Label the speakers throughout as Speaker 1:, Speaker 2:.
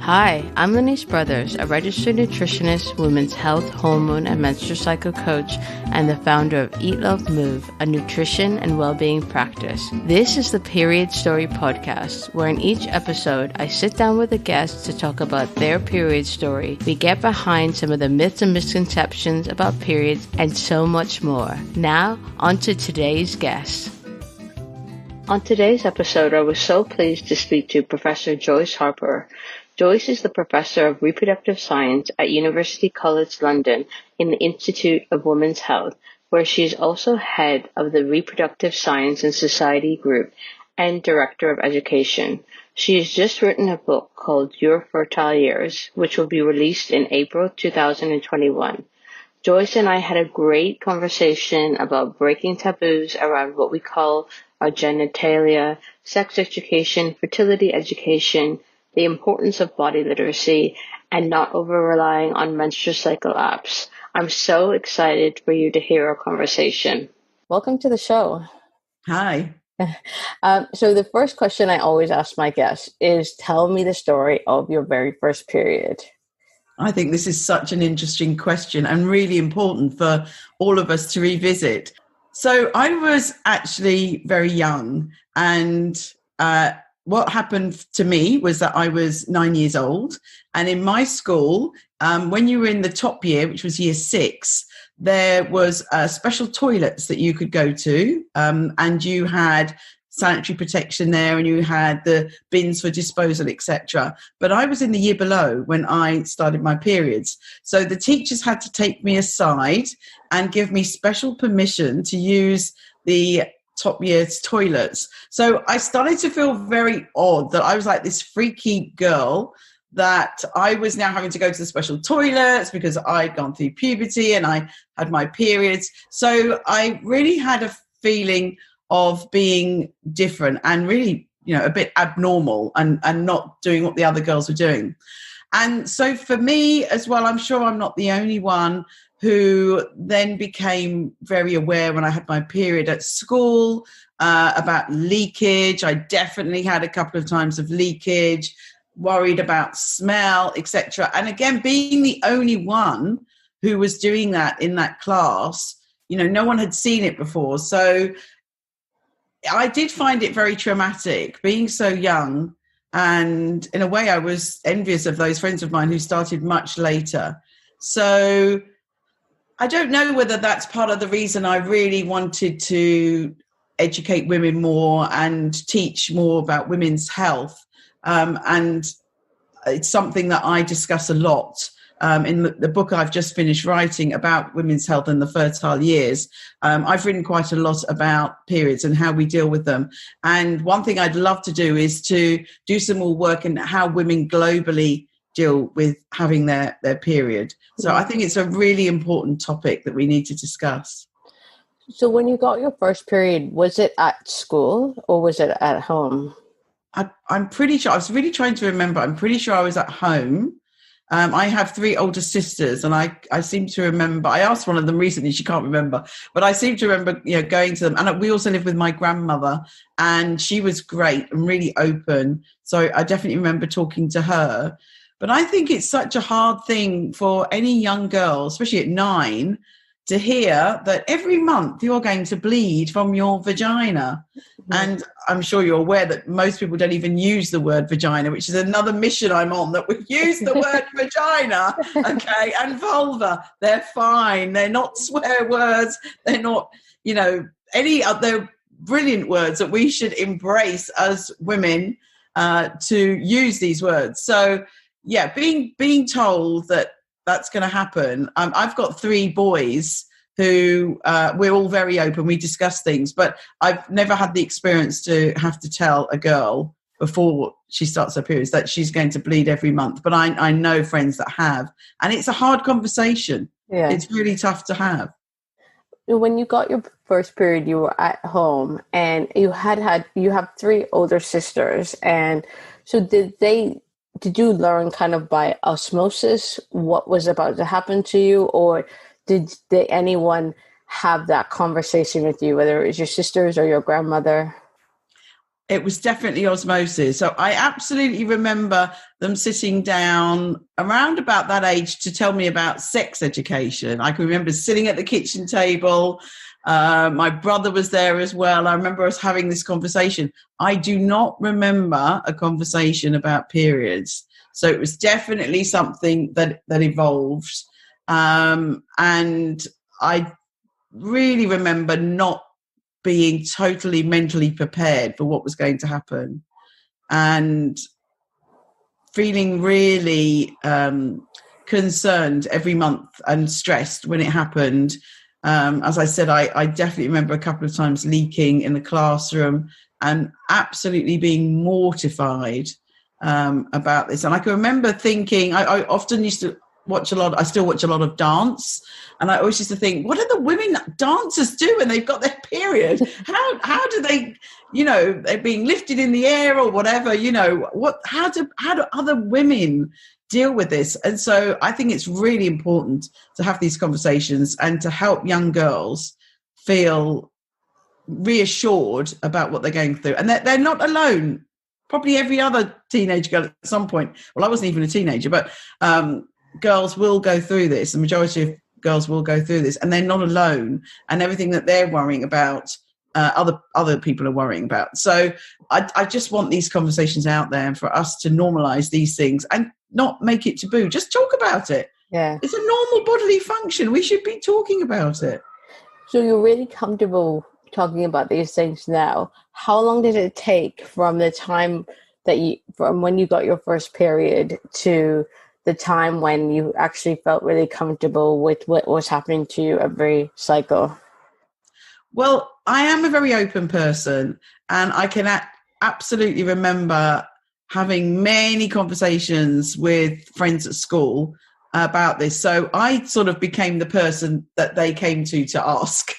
Speaker 1: Hi, I'm Lenise Brothers, a registered nutritionist, women's health, hormone, and menstrual cycle coach, and the founder of Eat, Love, Move, a nutrition and well-being practice. This is the Period Story Podcast, where in each episode, I sit down with a guest to talk about their period story. We get behind some of the myths and misconceptions about periods and so much more. Now, on to today's guest. On today's episode, I was so pleased to speak to Professor Joyce Harper. Joyce is the Professor of Reproductive Science at University College London in the Institute of Women's Health, where she is also head of the Reproductive Science and Society Group and Director of Education. She has just written a book called Your Fertile Years, which will be released in April 2021. Joyce and I had a great conversation about breaking taboos around what we call our genitalia, sex education, fertility education, the importance of body literacy, and not over-relying on menstrual cycle apps. I'm so excited for you to hear our conversation. Welcome to the show.
Speaker 2: Hi.
Speaker 1: So the first question I always ask my guests is, tell me the story of your very first period.
Speaker 2: I think this is such an interesting question and really important for all of us to revisit. So I was actually very young, and what happened to me was that I was 9 years old, and in my school, when you were in the top year, which was year 6, there was special toilets that you could go to, and you had sanitary protection there, and you had the bins for disposal, etc. But I was in the year below when I started my periods. So the teachers had to take me aside and give me special permission to use the top year's toilets. So I started to feel very odd that I was like this freaky girl, that I was now having to go to the special toilets because I'd gone through puberty and I had my periods. So I really had a feeling of being different and really, a bit abnormal and not doing what the other girls were doing. And so for me as well, I'm sure I'm not the only one who then became very aware when I had my period at school about leakage. I definitely had a couple of times of leakage, worried about smell, etc. And again, being the only one who was doing that in that class, no one had seen it before. So I did find it very traumatic being so young. And in a way, I was envious of those friends of mine who started much later. So I don't know whether that's part of the reason I really wanted to educate women more and teach more about women's health. And it's something that I discuss a lot in the book I've just finished writing about women's health and the fertile years. I've written quite a lot about periods and how we deal with them. And one thing I'd love to do is to do some more work in how women globally deal with having their period. So I think it's a really important topic that we need to discuss.
Speaker 1: So when you got your first period, was it at school or was it at home?
Speaker 2: I'm pretty sure, I was really trying to remember, I'm pretty sure I was at home. I have 3 older sisters, and I seem to remember, I asked one of them recently, she can't remember, but I seem to remember, going to them. And we also lived with my grandmother, and she was great and really open. So I definitely remember talking to her. But I think it's such a hard thing for any young girl, especially at 9, to hear that every month you're going to bleed from your vagina. Mm-hmm. And I'm sure you're aware that most people don't even use the word vagina, which is another mission I'm on, that we use the word vagina, okay, and vulva. They're fine. They're not swear words. They're not, any other brilliant words that we should embrace as women to use these words. So, yeah, being told that that's going to happen. I've got 3 boys who we're all very open. We discuss things, but I've never had the experience to have to tell a girl before she starts her periods that she's going to bleed every month. But I know friends that have, and it's a hard conversation. Yeah. It's really tough to have.
Speaker 1: When you got your first period, you were at home, and you have 3 older sisters, and so did you learn kind of by osmosis what was about to happen to you, or did anyone have that conversation with you, whether it was your sisters or your grandmother?
Speaker 2: It was definitely osmosis. So I absolutely remember them sitting down around about that age to tell me about sex education. I can remember sitting at the kitchen table. My brother was there as well. I remember us having this conversation. I do not remember a conversation about periods. So it was definitely something that evolved. And I really remember not being totally mentally prepared for what was going to happen, and feeling really concerned every month and stressed when it happened. As I said, I definitely remember a couple of times leaking in the classroom and absolutely being mortified about this. And I can remember thinking, I often used to I still watch a lot of dance. And I always used to think, what do the women dancers do when they've got their period? How do they, they're being lifted in the air or whatever, how do other women deal with this? And so I think it's really important to have these conversations and to help young girls feel reassured about what they're going through. And they're not alone. Probably every other teenage girl at some point, well, I wasn't even a teenager, but girls will go through this. The majority of girls will go through this, and they're not alone. And everything that they're worrying about, other people are worrying about. So I just want these conversations out there, and for us to normalize these things and not make it taboo. Just talk about it.
Speaker 1: Yeah,
Speaker 2: it's a normal bodily function. We should be talking about it.
Speaker 1: So you're really comfortable talking about these things now. How long did it take from the time from when you got your first period to the time when you actually felt really comfortable with what was happening to you every cycle?
Speaker 2: Well, I am a very open person, and I can absolutely remember having many conversations with friends at school about this. So I sort of became the person that they came to ask.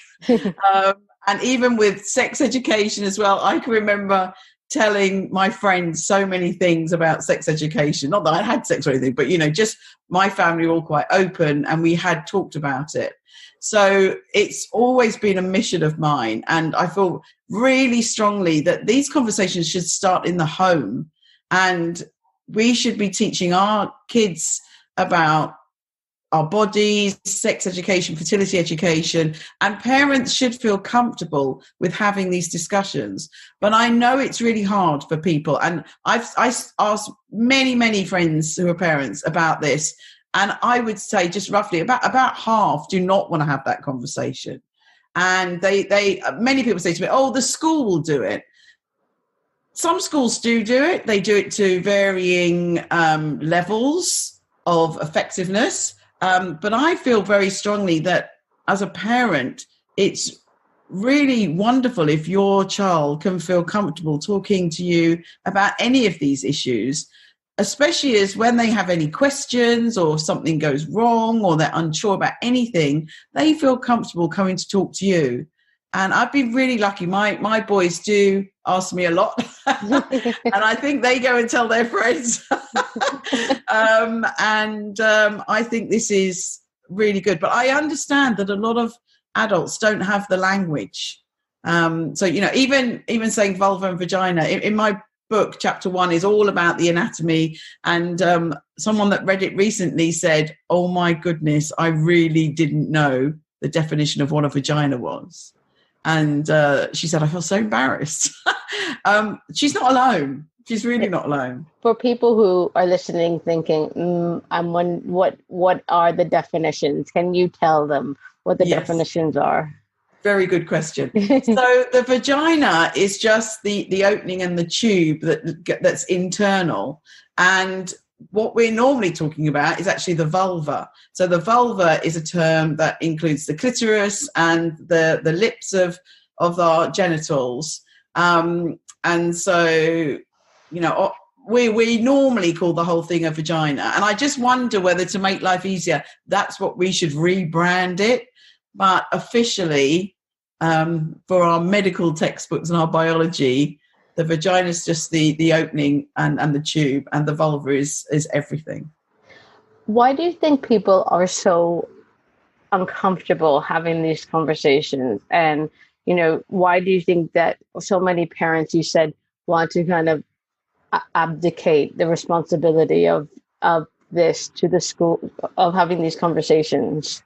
Speaker 2: And even with sex education as well, I can remember telling my friends so many things about sex education. Not that I had sex or anything, but, just my family were all quite open and we had talked about it. So it's always been a mission of mine. And I feel really strongly that these conversations should start in the home, and we should be teaching our kids about our bodies, sex education, fertility education, and parents should feel comfortable with having these discussions. But I know it's really hard for people. And I've asked many friends who are parents about this. And I would say just roughly about half do not want to have that conversation. And many people say to me, oh, the school will do it. Some schools do it. They do it to varying levels of effectiveness. But I feel very strongly that as a parent, it's really wonderful if your child can feel comfortable talking to you about any of these issues, especially as when they have any questions or something goes wrong or they're unsure about anything, they feel comfortable coming to talk to you. And I've been really lucky. My boys do ask me a lot. And I think they go and tell their friends. I think this is really good. But I understand that a lot of adults don't have the language. So, even saying vulva and vagina, in my book, chapter 1 is all about the anatomy. And someone that read it recently said, oh, my goodness, I really didn't know the definition of what a vagina was. And she said, I feel so embarrassed. She's not alone. She's really not alone.
Speaker 1: For people who are listening thinking, what are the definitions? Can you tell them what the definitions are?
Speaker 2: Very good question. So the vagina is just the opening and the tube that's internal. And what we're normally talking about is actually the vulva. So the vulva is a term that includes the clitoris and the lips of our genitals. And so, we normally call the whole thing a vagina. And I just wonder whether, to make life easier, that's what we should rebrand it. But officially, for our medical textbooks and our biology, the vagina is just the opening and the tube, and the vulva is everything.
Speaker 1: Why do you think people are so uncomfortable having these conversations? And, why do you think that so many parents, you said, want to kind of abdicate the responsibility of this to the school, of having these conversations?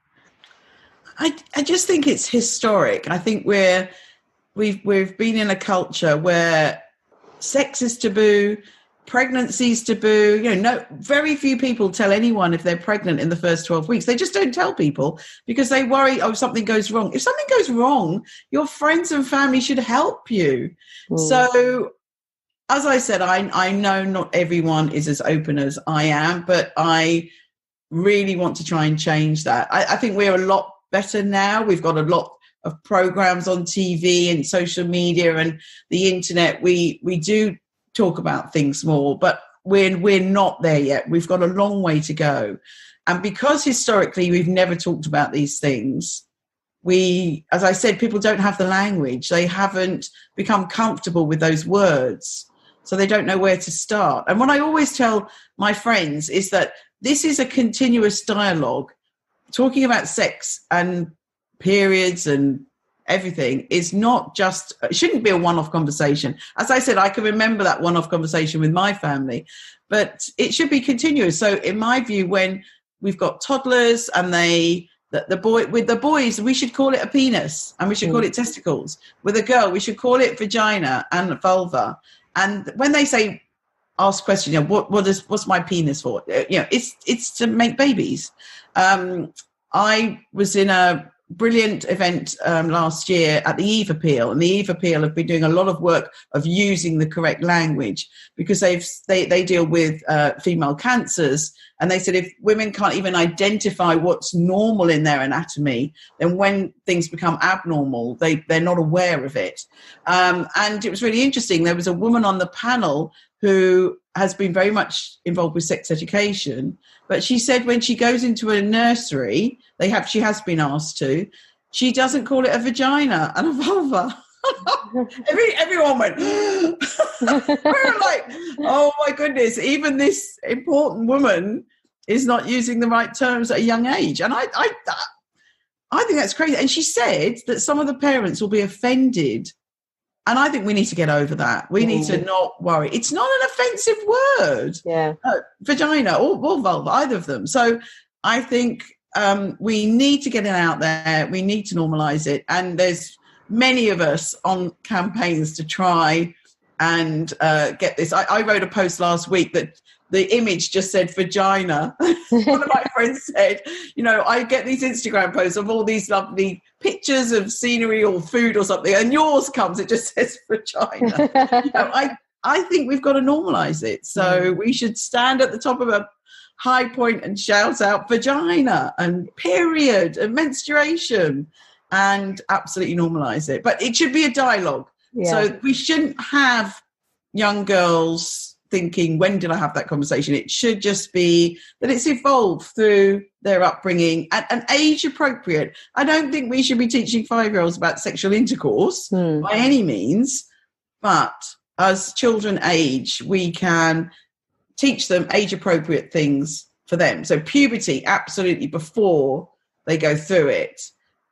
Speaker 2: I just think it's historic. I think we've been in a culture where sex is taboo, pregnancy is taboo. Very few people tell anyone if they're pregnant in the first 12 weeks. They just don't tell people because they worry, something goes wrong. If something goes wrong, your friends and family should help you. So, as I said, I know not everyone is as open as I am, but I really want to try and change that. I think we're a lot better now. We've got a lot of programs on TV and social media and the internet. We do talk about things more, but we're not there yet. We've got a long way to go. And because historically we've never talked about these things, as I said, people don't have the language. They haven't become comfortable with those words, so they don't know where to start. And what I always tell my friends is that this is a continuous dialogue. Talking about sex and periods and everything is not just, it shouldn't be a one-off conversation. As I said, I can remember that one-off conversation with my family, but it should be continuous. So in my view, when we've got toddlers and with the boys, we should call it a penis and we should call it testicles. With a girl, we should call it vagina and vulva. And when they say, ask questions, what's my penis for? It's to make babies. I was in a brilliant event last year at the Eve Appeal, and the Eve Appeal have been doing a lot of work of using the correct language because they deal with female cancers, and they said if women can't even identify what's normal in their anatomy, then when things become abnormal, they're not aware of it. And it was really interesting. There was a woman on the panel who has been very much involved with sex education, but she said when she goes into a nursery, she has been asked to, she doesn't call it a vagina and a vulva. Everyone went, we were like, oh my goodness, even this important woman is not using the right terms at a young age. And I think that's crazy. And she said that some of the parents will be offended. And I think we need to get over that. We need to not worry. It's not an offensive word.
Speaker 1: Yeah.
Speaker 2: Vagina or vulva, either of them. So I think we need to get it out there. We need to normalize it. And there's many of us on campaigns to try and get this. I wrote a post last week that the image just said vagina. One of my friends said, I get these Instagram posts of all these lovely pictures of scenery or food or something, and yours comes, it just says vagina. I think we've got to normalize it. So we should stand at the top of a high point and shout out vagina and period and menstruation and absolutely normalize it. But it should be a dialogue. Yeah. So we shouldn't have young girls thinking, when did I have that conversation? It should just be that it's evolved through their upbringing and age appropriate. I don't think we should be teaching 5-year-olds about sexual intercourse by any means, but as children age, we can teach them age appropriate things for them. So puberty, absolutely, before they go through it.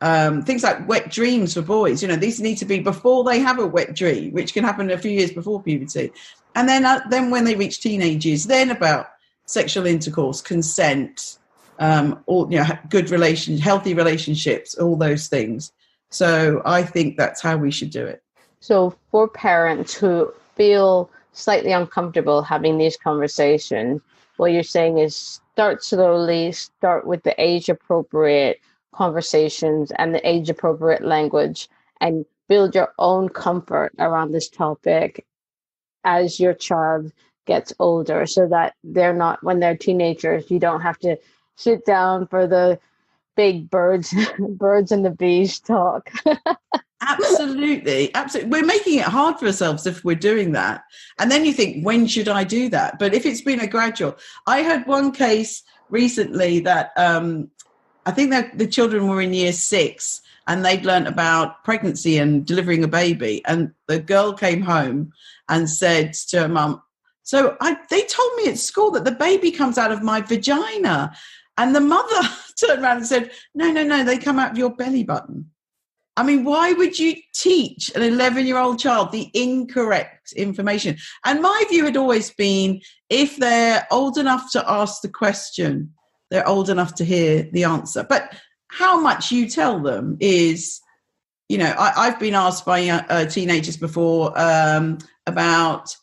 Speaker 2: Things like wet dreams for boys, these need to be before they have a wet dream, which can happen a few years before puberty. And then when they reach teenagers, then about sexual intercourse, consent, good relations, healthy relationships, all those things. So I think that's how we should do it.
Speaker 1: So for parents who feel slightly uncomfortable having these conversations, what you're saying is start slowly, start with the age appropriate conversations and the age appropriate language, and build your own comfort around this topic as your child gets older, so that they're not, when they're teenagers, you don't have to sit down for the big birds and the bees talk.
Speaker 2: Absolutely. We're making it hard for ourselves if we're doing that. And then you think, when should I do that? But if it's been a gradual, I had one case recently that I think that the children were in year 6 and they'd learnt about pregnancy and delivering a baby. And the girl came home and said to her mum, they told me at school that the baby comes out of my vagina. And the mother turned around and said, no, they come out of your belly button. I mean, why would you teach an 11-year-old child the incorrect information? And my view had always been, if they're old enough to ask the question, they're old enough to hear the answer. But how much you tell them is, you know, I've been asked by teenagers before about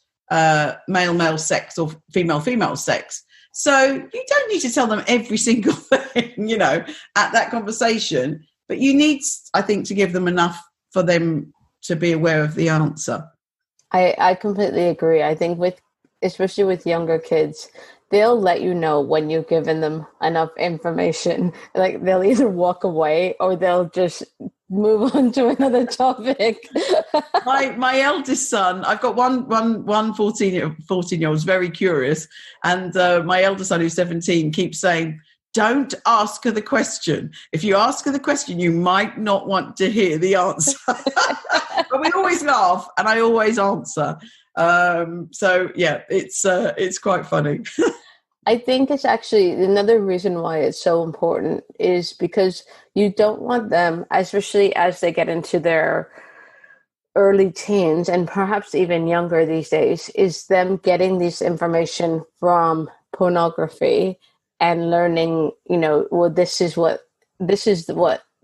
Speaker 2: male sex or female sex. So you don't need to tell them every single thing, you know, at that conversation. But you need, I think, to give them enough for them to be aware of the answer.
Speaker 1: I completely agree. I think especially with younger kids, they'll let you know when you've given them enough information. Like they'll either walk away or they'll just move on to another topic.
Speaker 2: My eldest son, I've got one 14-year-old who's very curious, and my eldest son who's 17 keeps saying, don't ask her the question. If you ask her the question, you might not want to hear the answer. But we always laugh, and I always answer. So yeah, it's quite funny.
Speaker 1: I think it's actually another reason why it's so important is because you don't want them, especially as they get into their early teens and perhaps even younger these days, is them getting this information from pornography and learning, you know, well, this is what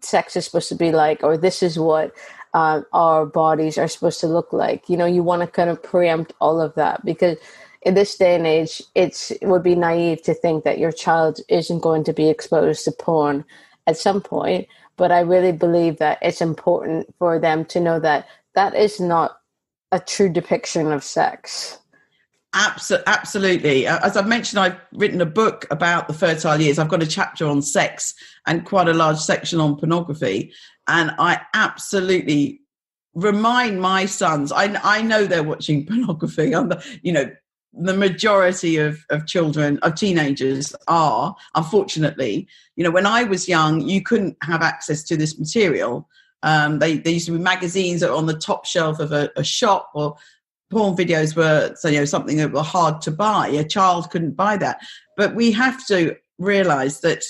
Speaker 1: sex is supposed to be like, or this is what our bodies are supposed to look like. You know, you want to kind of preempt all of that, because in this day and age, it would be naive to think that your child isn't going to be exposed to porn at some point. But I really believe that it's important for them to know that that is not a true depiction of sex.
Speaker 2: Absolutely. As I've mentioned, I've written a book about the fertile years. I've got a chapter on sex and quite a large section on pornography. And I absolutely remind my sons, I know they're watching pornography. The majority of children, of teenagers are, unfortunately. You know, when I was young, you couldn't have access to this material. They used to be magazines that were on the top shelf of a shop, or porn videos were, so, you know, something that were hard to buy. A child couldn't buy that. But we have to realize that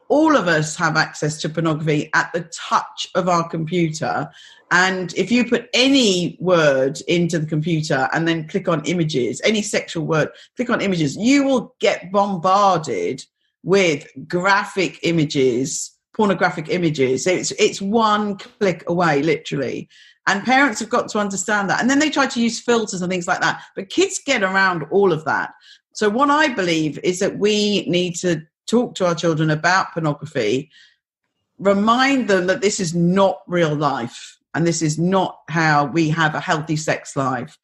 Speaker 2: all of us have access to pornography at the touch of our computer. And if you put any word into the computer and then click on images, any sexual word, click on images, you will get bombarded with graphic images, pornographic images. It's one click away, literally. And parents have got to understand that. And then they try to use filters and things like that. But kids get around all of that. So what I believe is that we need to talk to our children about pornography, remind them that this is not real life and this is not how we have a healthy sex life.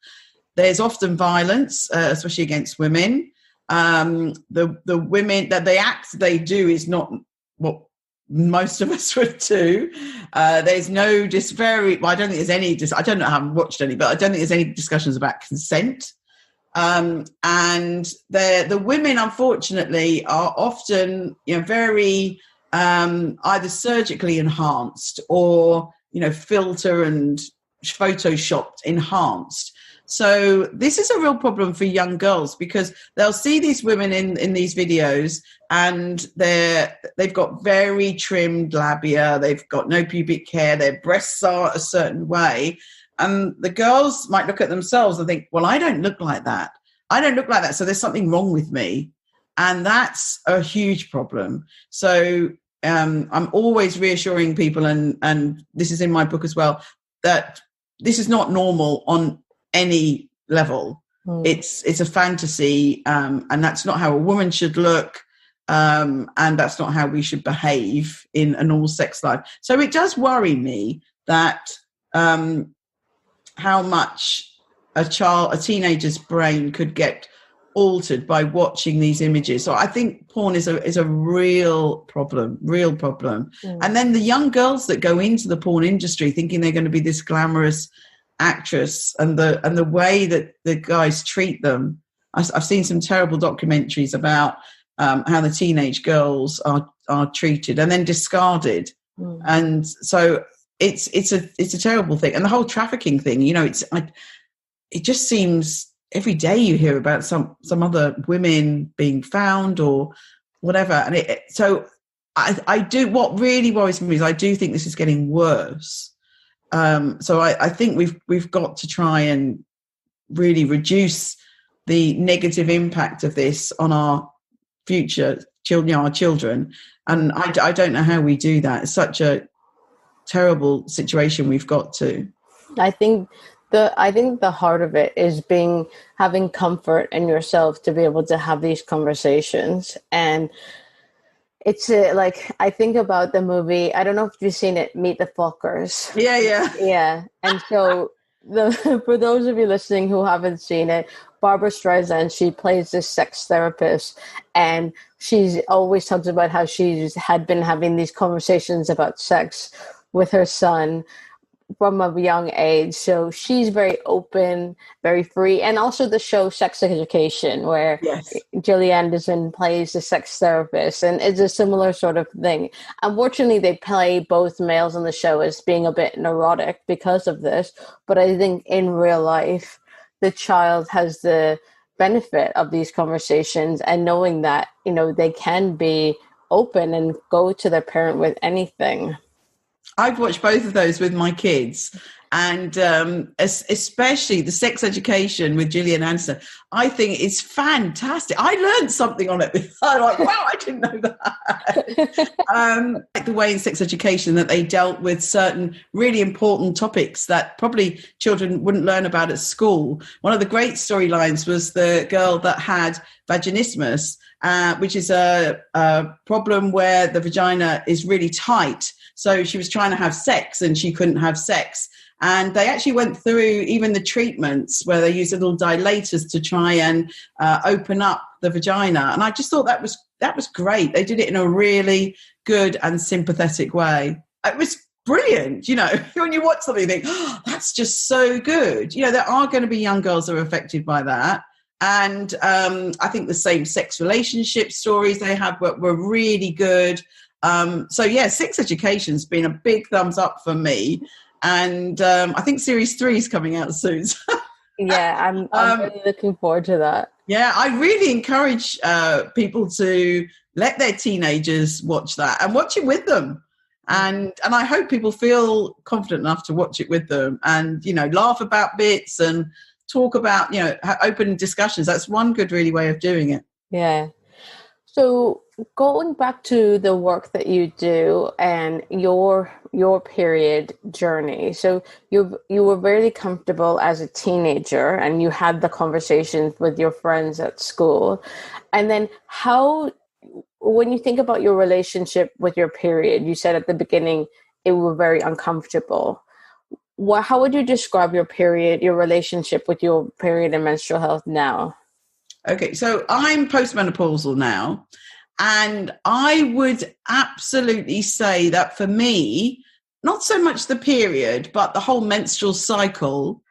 Speaker 2: There's often violence, especially against women. The women, that the act they do is not what most of us would do. There's no I don't think there's any, I don't know, I haven't watched any, but I don't think there's any discussions about consent. And the women, unfortunately, are often, you know, very either surgically enhanced or, you know, filter and photoshopped enhanced. So this is a real problem for young girls, because they'll see these women in these videos and they've got very trimmed labia, they've got no pubic hair, their breasts are a certain way. And the girls might look at themselves and think, well, I don't look like that. I don't look like that. So there's something wrong with me. And that's a huge problem. So I'm always reassuring people, and this is in my book as well, that this is not normal on any level. It's a fantasy, and that's not how a woman should look, and that's not how we should behave in a normal sex life. So it does worry me that how much a teenager's brain could get altered by watching these images. So I think porn is a real problem. And then the young girls that go into the porn industry thinking they're going to be this glamorous actress, and the way that the guys treat them. I've seen some terrible documentaries about how the teenage girls are treated and then discarded. And so it's a terrible thing. And the whole trafficking thing, you know, it just seems every day you hear about some other women being found or whatever. And so I do, what really worries me is I do think this is getting worse. So I think we've got to try and really reduce the negative impact of this on our future children, our children. And I don't know how we do that. It's such a terrible situation we've got to.
Speaker 1: I think the heart of it is having comfort in yourself to be able to have these conversations. And it's like, I think about the movie, I don't know if you've seen it, Meet the Fockers. Yeah. And so for those of you listening who haven't seen it, Barbara Streisand, she plays this sex therapist, and she's always talks about how she's had been having these conversations about sex with her son from a young age. So she's very open, very free. And also the show Sex Education, where Gillian Anderson plays the sex therapist, and it's a similar sort of thing. Unfortunately, they play both males on the show as being a bit neurotic because of this. But I think in real life, the child has the benefit of these conversations and knowing that, they can be open and go to their parent with anything.
Speaker 2: I've watched both of those with my kids, and especially the Sex Education with Gillian Anderson. I think it's fantastic. I learned something on it. I'm like, wow, I didn't know that. Like the way in Sex Education that they dealt with certain really important topics that probably children wouldn't learn about at school. One of the great storylines was the girl that had vaginismus, which is a problem where the vagina is really tight. So she was trying to have sex and she couldn't have sex. And they actually went through even the treatments where they use little dilators to try and open up the vagina. And I just thought that was great. They did it in a really good and sympathetic way. It was brilliant. When you watch something, you think, oh, that's just so good. There are going to be young girls that are affected by that. And I think the same-sex relationship stories they had were really good. Sex Education's been a big thumbs up for me. And I think Series 3 is coming out soon.
Speaker 1: Yeah, I'm really looking forward to that.
Speaker 2: Yeah, I really encourage people to let their teenagers watch that and watch it with them. And I hope people feel confident enough to watch it with them and, laugh about bits and talk about, open discussions. That's one good really way of doing it.
Speaker 1: Yeah. So going back to the work that you do and your period journey. So you were very comfortable as a teenager and you had the conversations with your friends at school. And then when you think about your relationship with your period, you said at the beginning it was very uncomfortable. How would you describe your relationship with your period and menstrual health now?
Speaker 2: Okay, so I'm postmenopausal now, and I would absolutely say that for me, not so much the period, but the whole menstrual cycle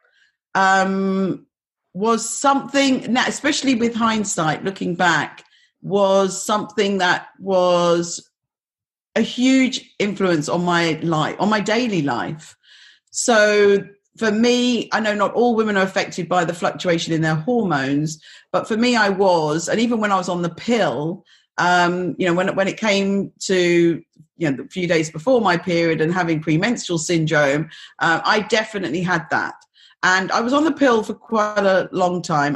Speaker 2: was something, especially with hindsight, looking back, was something that was a huge influence on my life, on my daily life. So for me, I know not all women are affected by the fluctuation in their hormones, but for me, I was. And even when I was on the pill, when it came to, the few days before my period and having premenstrual syndrome, I definitely had that. And I was on the pill for quite a long time,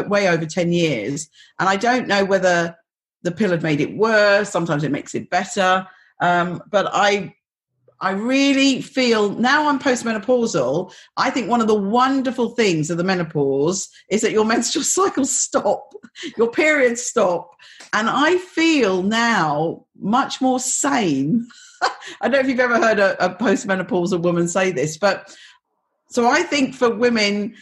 Speaker 2: way over 10 years. And I don't know whether the pill had made it worse. Sometimes it makes it better. But I really feel now I'm postmenopausal. I think one of the wonderful things of the menopause is that your menstrual cycles stop, your periods stop. And I feel now much more sane. I don't know if you've ever heard a postmenopausal woman say this, but so I think for women,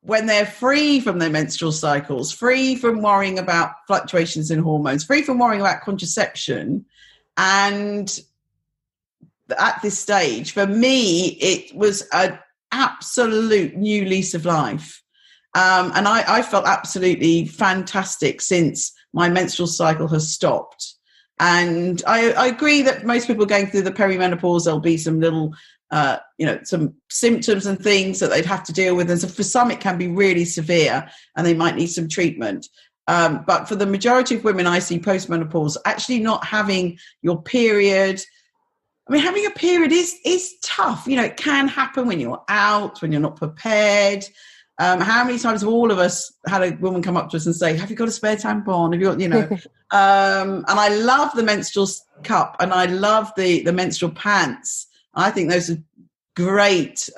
Speaker 2: when they're free from their menstrual cycles, free from worrying about fluctuations in hormones, free from worrying about contraception, and at this stage, for me, it was an absolute new lease of life. And I felt absolutely fantastic since my menstrual cycle has stopped. And I agree that most people going through the perimenopause, there'll be some little, some symptoms and things that they'd have to deal with. And so for some, it can be really severe and they might need some treatment. But for the majority of women I see postmenopause, actually not having your period, I mean, having a period is tough. You know, it can happen when you're out, when you're not prepared. How many times have all of us had a woman come up to us and say, have you got a spare tampon? Have you got, you know, and I love the menstrual cup and I love the menstrual pants. I think those are great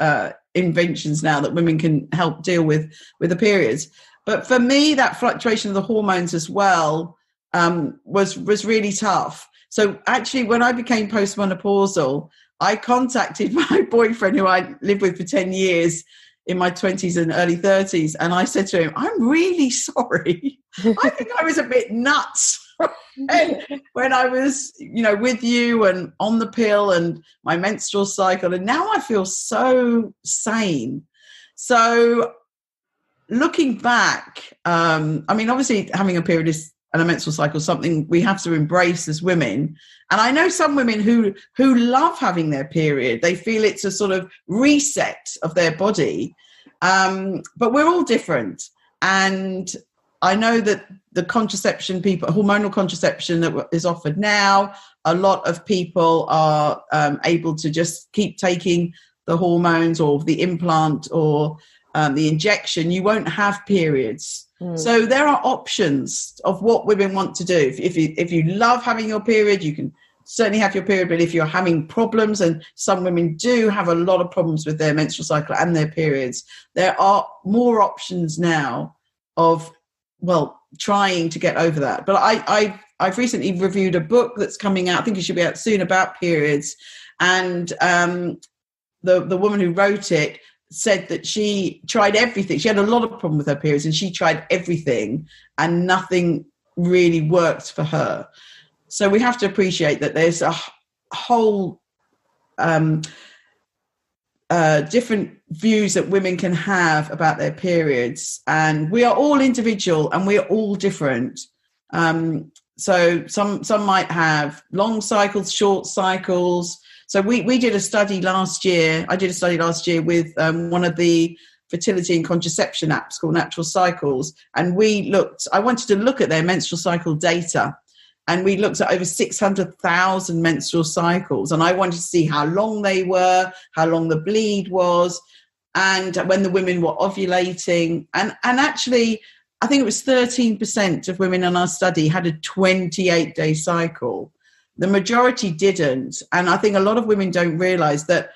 Speaker 2: inventions now that women can help deal with the periods. But for me, that fluctuation of the hormones as well was really tough. So actually, when I became postmenopausal, I contacted my boyfriend, who I lived with for 10 years in my 20s and early 30s. And I said to him, I'm really sorry. I think I was a bit nuts when I was, you know, with you and on the pill and my menstrual cycle. And now I feel so sane. So looking back, I mean, obviously having a period and a menstrual cycle is something we have to embrace as women. And I know some women who love having their period. They feel it's a sort of reset of their body. But we're all different. And I know that the contraception hormonal contraception that is offered now, a lot of people are able to just keep taking the hormones or the implant or the injection. You won't have periods. So there are options of what women want to do. If you love having your period, you can certainly have your period. But if you're having problems, and some women do have a lot of problems with their menstrual cycle and their periods, there are more options now of, well, trying to get over that. But I've recently reviewed a book that's coming out, I think it should be out soon, about periods. And the woman who wrote it said that she tried everything. She had a lot of problem with her periods and she tried everything and nothing really worked for her. So we have to appreciate that there's a whole different views that women can have about their periods. And we are all individual and we're all different. So some might have long cycles, short cycles. So we did a study last year. I did a study last year with one of the fertility and contraception apps called Natural Cycles. And I wanted to look at their menstrual cycle data. And we looked at over 600,000 menstrual cycles. And I wanted to see how long they were, how long the bleed was, and when the women were ovulating. And actually, I think it was 13% of women in our study had a 28-day cycle. The majority didn't. And I think a lot of women don't realize that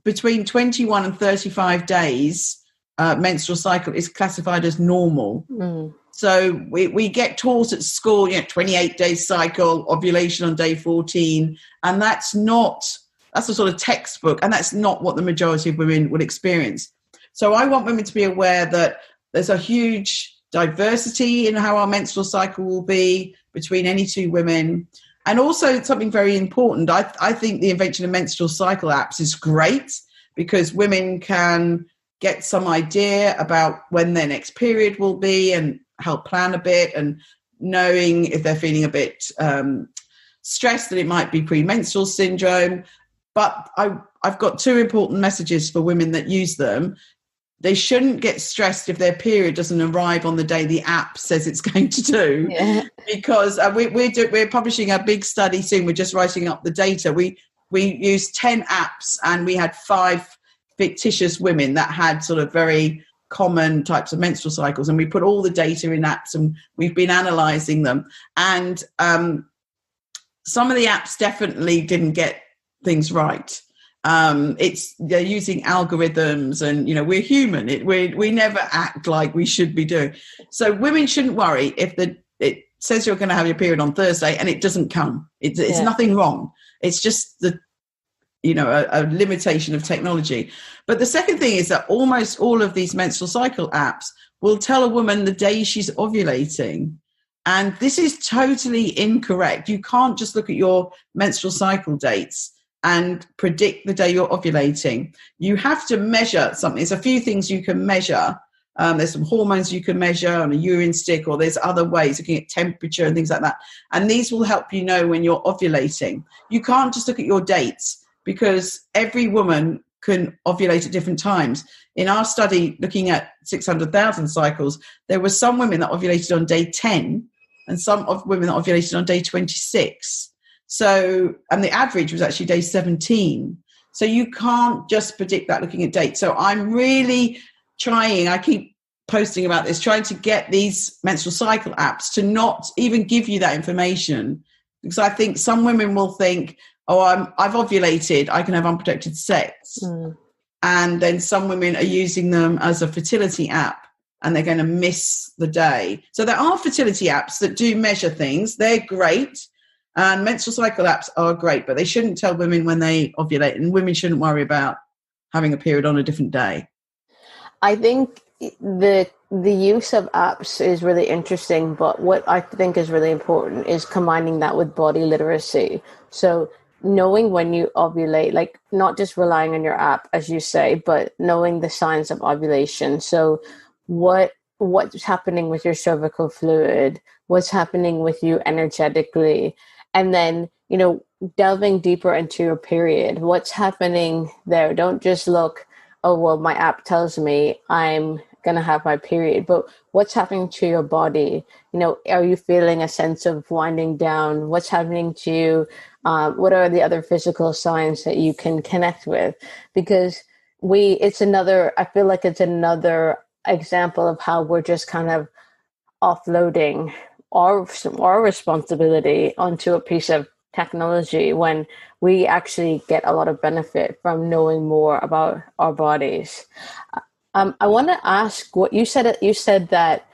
Speaker 2: between 21 and 35 days, menstrual cycle is classified as normal. So we get taught at school, 28-day cycle, ovulation on day 14. And that's a sort of textbook. And that's not what the majority of women would experience. So I want women to be aware that there's a huge diversity in how our menstrual cycle will be between any two women. And also something very important, I think the invention of menstrual cycle apps is great because women can get some idea about when their next period will be and help plan a bit, and knowing if they're feeling a bit stressed that it might be premenstrual syndrome. But I've got two important messages for women that use them. They shouldn't get stressed if their period doesn't arrive on the day the app says it's going to do, because we're publishing a big study soon. We're just writing up the data. We used 10 apps and we had 5 fictitious women that had sort of very common types of menstrual cycles, and we put all the data in apps and we've been analysing them. And some of the apps definitely didn't get things right. They're using algorithms, and we're human. We never act like we should be doing. So women shouldn't worry if it says you're going to have your period on Thursday and it doesn't come. It's nothing wrong. It's just a limitation of technology. But the second thing is that almost all of these menstrual cycle apps will tell a woman the day she's ovulating. And this is totally incorrect. You can't just look at your menstrual cycle dates and predict the day you're ovulating. You have to measure something. There's a few things you can measure. There's some hormones you can measure on a urine stick, or there's other ways, looking at temperature and things like that. And these will help you know when you're ovulating. You can't just look at your dates, because every woman can ovulate at different times. In our study, looking at 600,000 cycles, there were some women that ovulated on day 10 and some women that ovulated on day 26. So, and the average was actually day 17. So you can't just predict that looking at dates. So I'm really trying, I keep posting about this, trying to get these menstrual cycle apps to not even give you that information. Because I think some women will think, oh, I've ovulated, I can have unprotected sex. And then some women are using them as a fertility app and they're going to miss the day. So there are fertility apps that do measure things. They're great. And menstrual cycle apps are great, but they shouldn't tell women when they ovulate, and women shouldn't worry about having a period on a different day.
Speaker 1: I think the use of apps is really interesting, but what I think is really important is combining that with body literacy. So knowing when you ovulate, like not just relying on your app, as you say, but knowing the signs of ovulation. So what's happening with your cervical fluid, what's happening with you energetically, and then, delving deeper into your period, what's happening there. Don't just look, oh, well, my app tells me I'm going to have my period, but what's happening to your body? Are you feeling a sense of winding down? What's happening to you? What are the other physical signs that you can connect with? Because I feel like it's another example of how we're just kind of offloading our responsibility onto a piece of technology when we actually get a lot of benefit from knowing more about our bodies. I want to ask what you said. You said that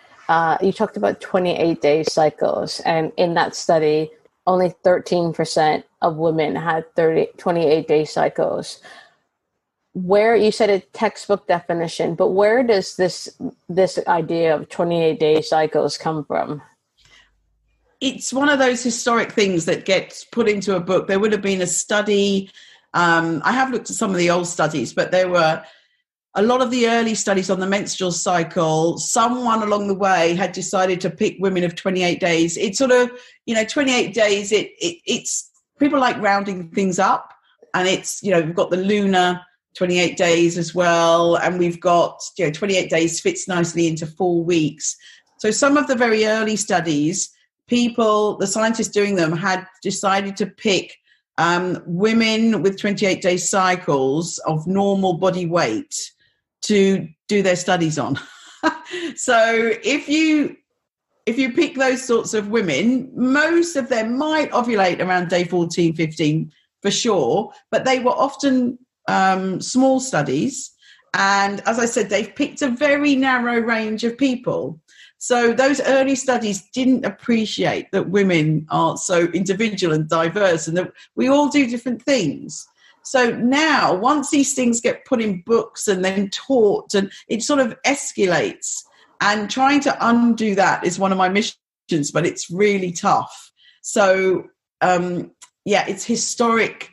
Speaker 1: you talked about 28-day cycles, and in that study, only 13% of women had 28-day cycles. Where you said a textbook definition, but where does this idea of 28-day cycles come from?
Speaker 2: It's one of those historic things that gets put into a book. There would have been a study. I have looked at some of the old studies, but there were a lot of the early studies on the menstrual cycle. Someone along the way had decided to pick women of 28 days. It's sort of, 28 days. It's people like rounding things up, and it's, we've got the lunar 28 days as well, and we've got 28 days fits nicely into 4 weeks. So some of the very early studies, the scientists doing them had decided to pick women with 28-day cycles of normal body weight to do their studies on. So if you pick those sorts of women, most of them might ovulate around day 14, 15 for sure, but they were often small studies. And as I said, they've picked a very narrow range of people. So those early studies didn't appreciate that women are so individual and diverse and that we all do different things. So now, once these things get put in books and then taught, and it sort of escalates, and trying to undo that is one of my missions, but it's really tough. So, it's historic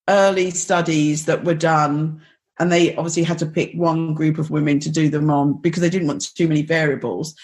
Speaker 2: early studies that were done, and they obviously had to pick one group of women to do them on because they didn't want too many variables.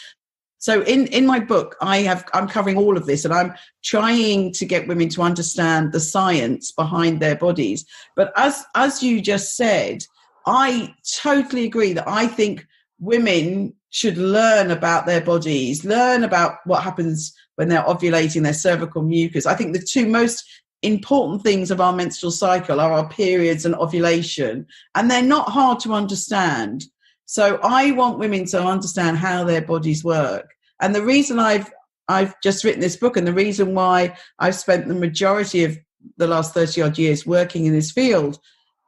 Speaker 2: So in my book, I'm covering all of this, and I'm trying to get women to understand the science behind their bodies. But as you just said, I totally agree that I think women should learn about their bodies, learn about what happens when they're ovulating, their cervical mucus. I think the two most important things of our menstrual cycle are our periods and ovulation, and they're not hard to understand. So I want women to understand how their bodies work. And the reason I've just written this book, and the reason why I've spent the majority of the last 30 odd years working in this field,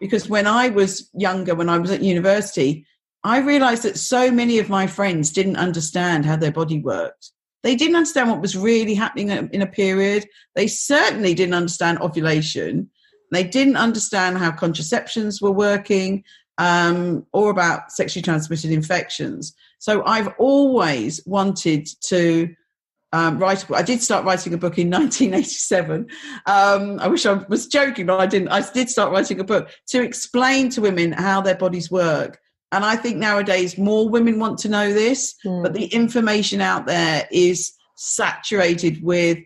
Speaker 2: because when I was younger, when I was at university, I realized that so many of my friends didn't understand how their body worked. They didn't understand what was really happening in a period. They certainly didn't understand ovulation. They didn't understand how contraceptions were working, or about sexually transmitted infections. So I've always wanted to write a book. I did start writing a book in 1987. I wish I was joking, but I didn't. I did start writing a book to explain to women how their bodies work. And I think nowadays more women want to know this, but the information out there is saturated with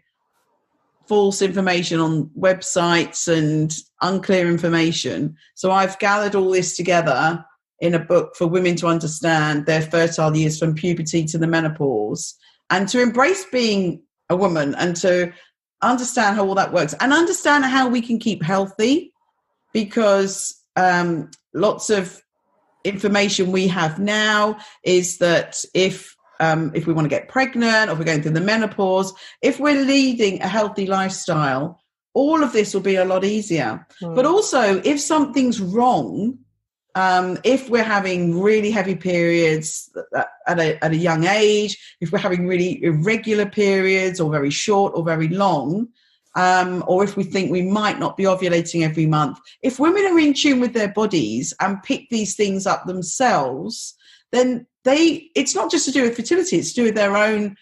Speaker 2: false information on websites and unclear information. So I've gathered all this together in a book for women to understand their fertile years from puberty to the menopause, and to embrace being a woman, and to understand how all that works, and understand how we can keep healthy, because lots of information we have now is that if we want to get pregnant, or if we're going through the menopause, if we're leading a healthy lifestyle, all of this will be a lot easier. But also, if something's wrong, if we're having really heavy periods at a young age, if we're having really irregular periods, or very short or very long, or if we think we might not be ovulating every month, if women are in tune with their bodies and pick these things up themselves, then it's not just to do with fertility, it's to do with their own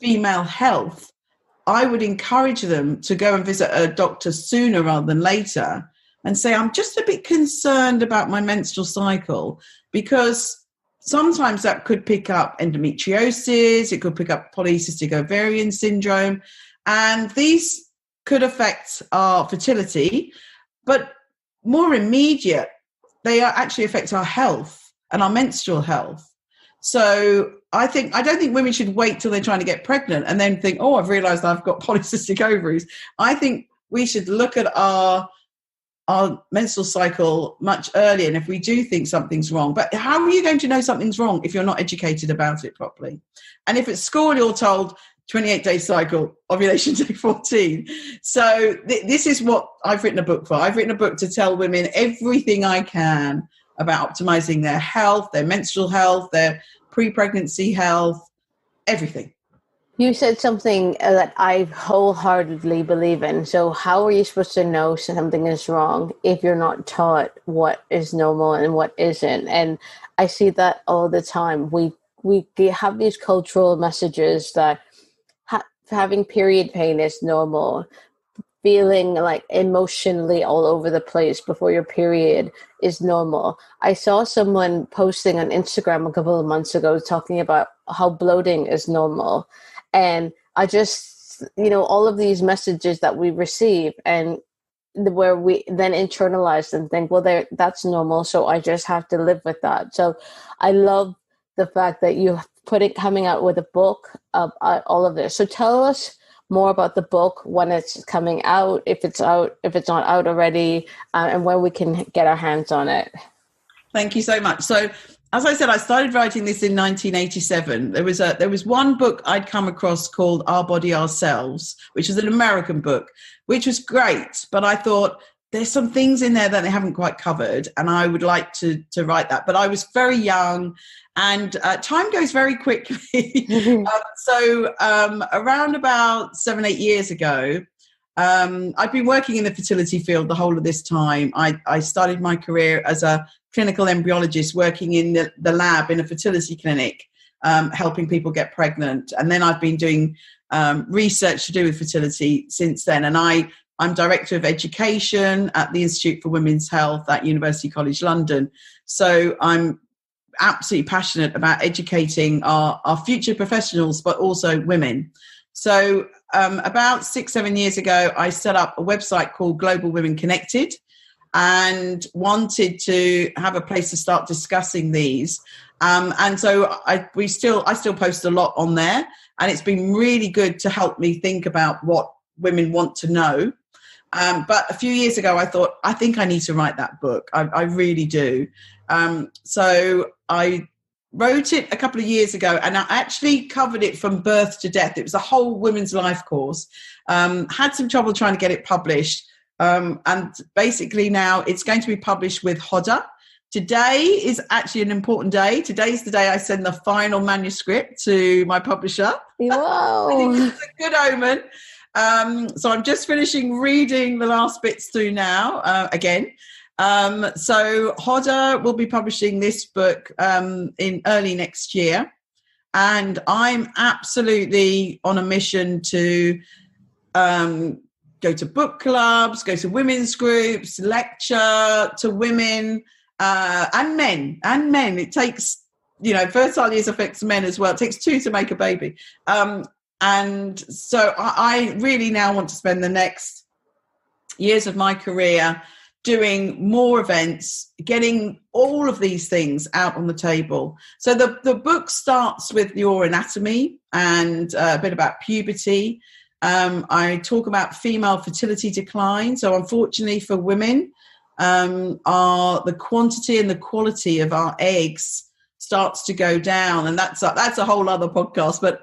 Speaker 2: female health. I would encourage them to go and visit a doctor sooner rather than later and say, I'm just a bit concerned about my menstrual cycle, because sometimes that could pick up endometriosis, it could pick up polycystic ovarian syndrome, and these could affect our fertility, but more immediate, they actually affect our health and our menstrual health. So I don't think women should wait till they're trying to get pregnant and then think, oh, I've realized I've got polycystic ovaries. I think we should look at our menstrual cycle much earlier, and if we do think something's wrong. But how are you going to know something's wrong if you're not educated about it properly? And if at school you're told 28-day cycle, ovulation day 14. So this is what I've written a book for. I've written a book to tell women everything I can about optimizing their health, their menstrual health, their pre-pregnancy health, everything.
Speaker 1: You said something that I wholeheartedly believe in. So how are you supposed to know something is wrong if you're not taught what is normal and what isn't? And I see that all the time. We have these cultural messages that having period pain is normal. Feeling like emotionally all over the place before your period is normal. I saw someone posting on Instagram a couple of months ago talking about how bloating is normal. And I just, all of these messages that we receive, and where we then internalize and think, well, that's normal, so I just have to live with that. So I love the fact that you coming out with a book of all of this. So tell us more about the book, when it's coming out, if it's not out already, and when we can get our hands on it.
Speaker 2: Thank you so much. So, as I said, I started writing this in 1987. There was one book I'd come across called Our Body, Ourselves, which is an American book, which was great. But I thought there's some things in there that they haven't quite covered, and I would like to write that. But I was very young, and time goes very quickly. So around about 7-8 years ago, I've been working in the fertility field the whole of this time. I started my career as a clinical embryologist, working in the lab in a fertility clinic, helping people get pregnant. And then I've been doing research to do with fertility since then. And I'm Director of Education at the Institute for Women's Health at University College London. So I'm absolutely passionate about educating our future professionals, but also women. So about 6-7 years ago, I set up a website called Global Women Connected, and wanted to have a place to start discussing these. And so I still post a lot on there, and it's been really good to help me think about what women want to know. But a few years ago, I thought, I think I need to write that book. I really do. So I wrote it a couple of years ago, and I actually covered it from birth to death. It was a whole women's life course. Had some trouble trying to get it published. And basically now it's going to be published with Hodder. Today is actually an important day. Today's the day I send the final manuscript to my publisher.
Speaker 1: Wow.
Speaker 2: I think it's a good omen. So I'm just finishing reading the last bits through now again. So Hodder will be publishing this book in early next year. And I'm absolutely on a mission to go to book clubs, go to women's groups, lecture to women and men. It takes, fertile years affects men as well. It takes 2 to make a baby. And so I really now want to spend the next years of my career doing more events, getting all of these things out on the table. So the book starts with your anatomy and a bit about puberty. I talk about female fertility decline. So unfortunately for women, the quantity and the quality of our eggs starts to go down. And that's a whole other podcast. But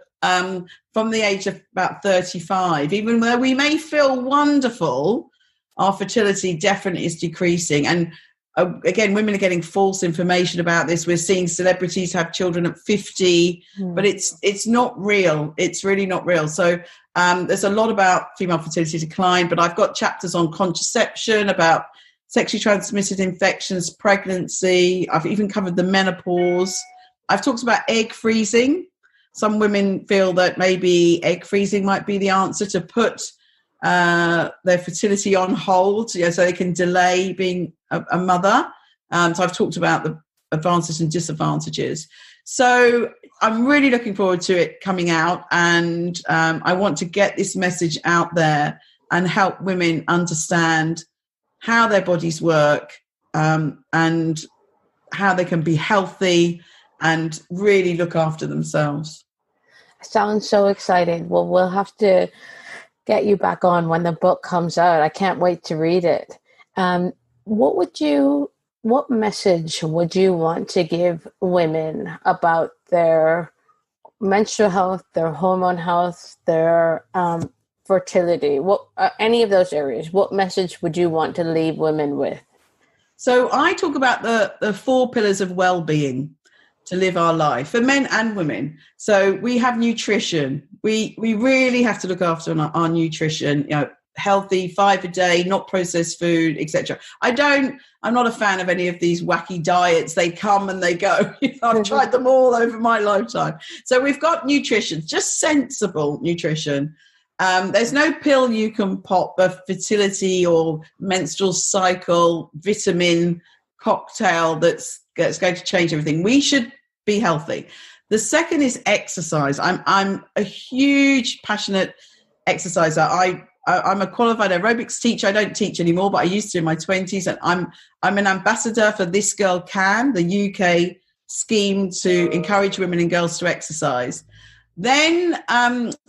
Speaker 2: from the age of about 35, even though we may feel wonderful, our fertility definitely is decreasing. And again, women are getting false information about this. We're seeing celebrities have children at 50, but it's not real. It's really not real. So there's a lot about female fertility decline, but I've got chapters on contraception, about sexually transmitted infections, pregnancy. I've even covered the menopause. I've talked about egg freezing. Some women feel that maybe egg freezing might be the answer to put their fertility on hold, so they can delay being a mother. So I've talked about the advantages and disadvantages. So I'm really looking forward to it coming out, and I want to get this message out there and help women understand how their bodies work, and how they can be healthy and really look after themselves.
Speaker 1: Sounds so exciting. Well, we'll have to get you back on when the book comes out. I can't wait to read it. What message would you want to give women about their menstrual health, their hormone health, their fertility? What any of those areas? What message would you want to leave women with?
Speaker 2: So I talk about the 4 pillars of well-being to live our life for men and women. So we have nutrition. We really have to look after our nutrition, healthy, 5 a day, not processed food, etc. I'm not a fan of any of these wacky diets. They come and they go. I've tried them all over my lifetime. So we've got nutrition, just sensible nutrition. There's no pill you can pop, a fertility or menstrual cycle vitamin cocktail that's going to change everything. We should be healthy. The second is exercise. I'm a huge, passionate exerciser. I'm a qualified aerobics teacher. I don't teach anymore, but I used to in my 20s. And I'm an ambassador for This Girl Can, the UK scheme to encourage women and girls to exercise. Then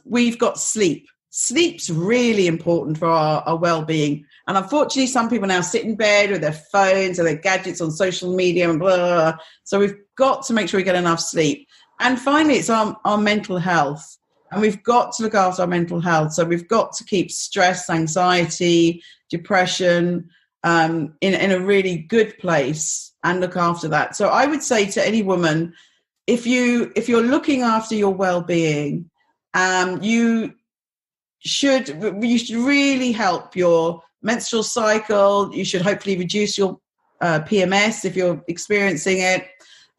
Speaker 2: we've got sleep. Sleep's really important for our well-being. And unfortunately, some people now sit in bed with their phones or their gadgets on social media and blah, blah, blah. So we've got to make sure we get enough sleep. And finally, it's our mental health. And we've got to look after our mental health. So we've got to keep stress, anxiety, depression in a really good place and look after that. So I would say to any woman, if you're looking after your well-being, you should really help your menstrual cycle. You should hopefully reduce your PMS if you're experiencing it.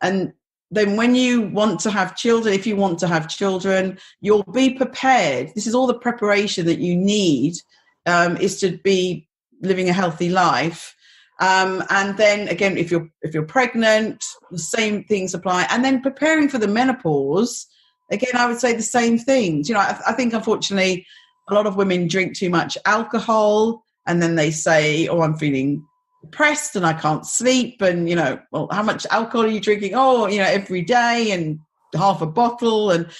Speaker 2: And then when you want to have children, if you want to have children, you'll be prepared. This is all the preparation that you need, is to be living a healthy life. And then again, if you're pregnant, the same things apply. And then preparing for the menopause, again, I would say the same things. I think unfortunately a lot of women drink too much alcohol, and then they say, oh, I'm feeling depressed and I can't sleep. And, well, how much alcohol are you drinking? Oh, every day, and half a bottle. And,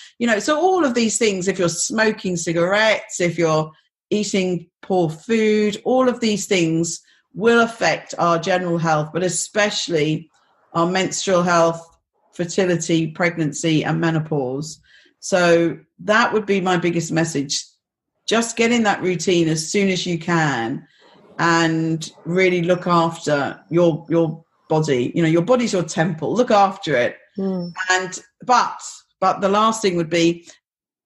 Speaker 2: so all of these things, if you're smoking cigarettes, if you're eating poor food, all of these things will affect our general health, but especially our menstrual health, fertility, pregnancy, and menopause. So that would be my biggest message. Just get in that routine as soon as you can and really look after your body. Your body's your temple. Look after it. But the last thing would be,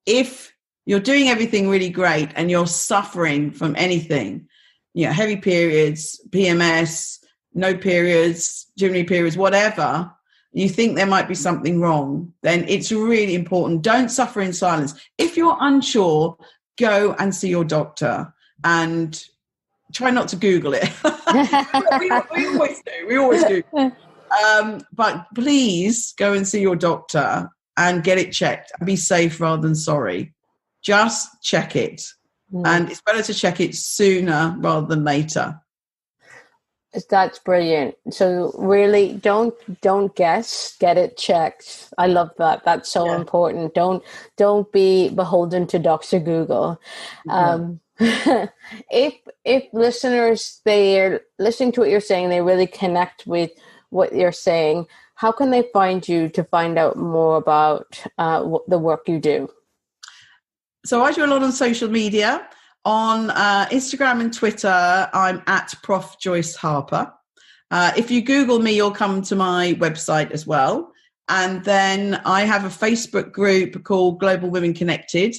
Speaker 2: if you're doing everything really great and you're suffering from anything, heavy periods, PMS, no periods, too many periods, whatever, you think there might be something wrong, then it's really important. Don't suffer in silence. If you're unsure, go and see your doctor and try not to Google it. we always do. But please go and see your doctor and get it checked and be safe rather than sorry. Just check it. And it's better to check it sooner rather than later.
Speaker 1: That's brilliant. So really don't guess, get it checked. I love that. That's so important. Don't be beholden to Dr. Google. If listeners, they're listening to what you're saying, they really connect with what you're saying, how can they find you to find out more about the work you do?
Speaker 2: So I do a lot on social media. On Instagram and Twitter, I'm at Prof. Joyce Harper. If you Google me, you'll come to my website as well. And then I have a Facebook group called Global Women Connected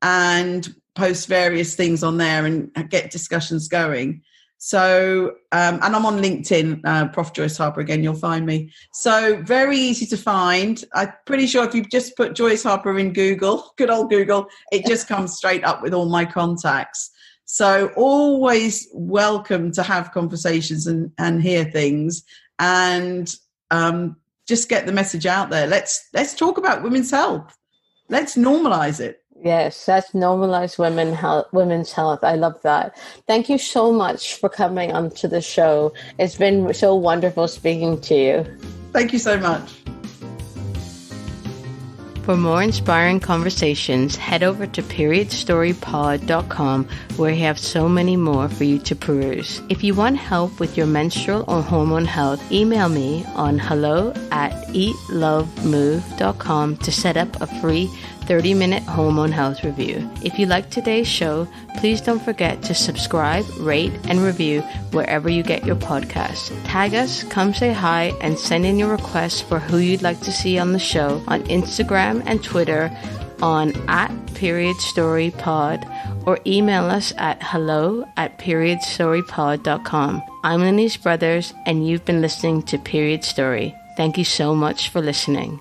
Speaker 2: and post various things on there and get discussions going. So, and I'm on LinkedIn, Prof. Joyce Harper, again, you'll find me. So very easy to find. I'm pretty sure if you just put Joyce Harper in Google, good old Google, it just comes straight up with all my contacts. So always welcome to have conversations and hear things and just get the message out there. Let's talk about women's health. Let's normalize it.
Speaker 1: Yes, that's normalize women's health. I love that. Thank you so much for coming onto the show. It's been so wonderful speaking to you.
Speaker 2: Thank you so much.
Speaker 1: For more inspiring conversations, head over to periodstorypod.com, where we have so many more for you to peruse. If you want help with your menstrual or hormone health, email me on hello@eatlovemove.com to set up a free 30-minute hormone health review. If you like today's show, please don't forget to subscribe, rate, and review wherever you get your podcasts. Tag us, come say hi, and send in your requests for who you'd like to see on the show on Instagram and Twitter on @periodstorypod or email us at hello@periodstorypod.com. I'm Lenise Brothers, and you've been listening to Period Story. Thank you so much for listening.